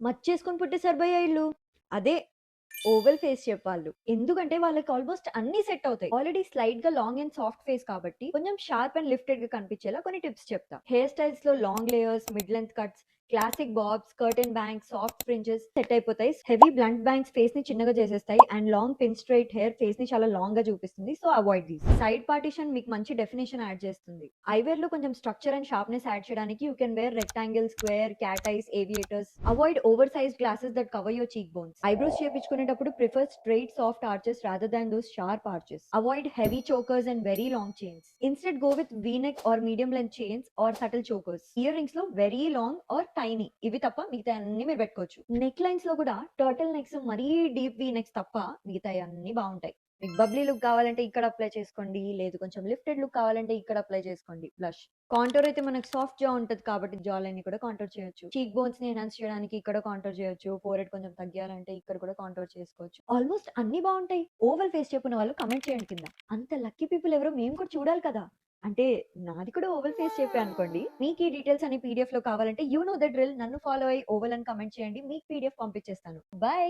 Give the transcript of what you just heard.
మచ్చేసుకొని పుట్టేసారు భయ్యా ఈళ్ళు. అదే ఓవల్ ఫేస్ షేప్ వాళ్ళు. ఎందుకంటే వాళ్ళకి ఆల్‌మోస్ట్ అన్నీ సెట్ అవుతాయి. ఆల్రెడీ స్లైట్‌గా లాంగ్ అండ్ సాఫ్ట్ ఫేస్ కాబట్టి కొంచెం షార్ప్ అండ్ లిఫ్టెడ్‌గా కనిపించేలా కొన్ని టిప్స్ చెప్తా. హెయిర్ స్టైల్స్‌లో long layers, mid length cuts, classic bobs, curtain bangs, soft fringes set అయిపోతాయి. హెవీ బ్లంట్ బ్యాంగ్స్ ఫేస్‌ని చిన్నగా చేసేస్తాయి. And long pin straight hair ఫేస్‌ని చాలా లాంగ్‌గా చూపిస్తుంది. So avoid these. Side partition మీకు మంచి డెఫినిషన్ యాడ్ చేస్తుంది. ఐవేర్‌లో కొంచెం స్ట్రక్చర్ అండ్ షార్ప్‌నెస్ యాడ్ చేయడానికి you can wear rectangle, square, cat eyes, aviators. Avoid over sized glasses that cover your cheek bones. Eyebrows చేపించుకునేటప్పుడు prefer straight soft arches rather than those sharp arches. Avoid heavy chokers and very long chains. Instead go with V neck or medium length chains or subtle chokers. Ear rings లో very long or tiny ఇవి తప్ప మిగతా అన్ని మీరు పెట్టుకోవచ్చు. Neck lines లో కూడా turtle next మరీ డీప్ వీ నెక్స్ తప్ప మిగతా అన్ని బాగుంటాయి. మీకు బబ్లీ లుక్ కావాలంటే ఇక్కడ అప్లై చేసుకోండి, లేదు కొంచెం లిఫ్టెడ్ లుక్ కావాలంటే ఇక్కడ అప్లై చేసుకోండి. బ్లష్ కాంటోర్ అయితే మనకు సాఫ్ట్ జా ఉంటది కాబట్టి జా లైన్ ని కూడా కాంటోర్ చేయొచ్చు. చీక్ బోన్స్ ని ఎన్హాన్స్ చేయడానికి ఇక్కడ కాంటోర్ చేయొచ్చు. ఫోరెడ్ కొంచెం తగ్గాలంటే ఇక్కడ కూడా కాంటోర్ చేసుకోవచ్చు. ఆల్మోస్ట్ అన్ని బాగుంటాయి. ఓవల్ ఫేస్ చెప్పిన వాళ్ళు కమెంట్ చేయండి కింద. అంత లక్కీ పీపుల్ ఎవరో మేము కూడా చూడాలి కదా. అంటే నాది కూడా ఓవల్ ఫేస్ షేపే అనుకోండి. మీకు ఈ డీటెయిల్స్ అన్ని పీడిఎఫ్ లో కావాలంటే యూ నో ద డ్రిల్. నన్ను ఫాలో అయ్యి ఓవల్ అని కమెంట్ చేయండి. మీకు పీడిఎఫ్ పంపించేస్తాను. బై.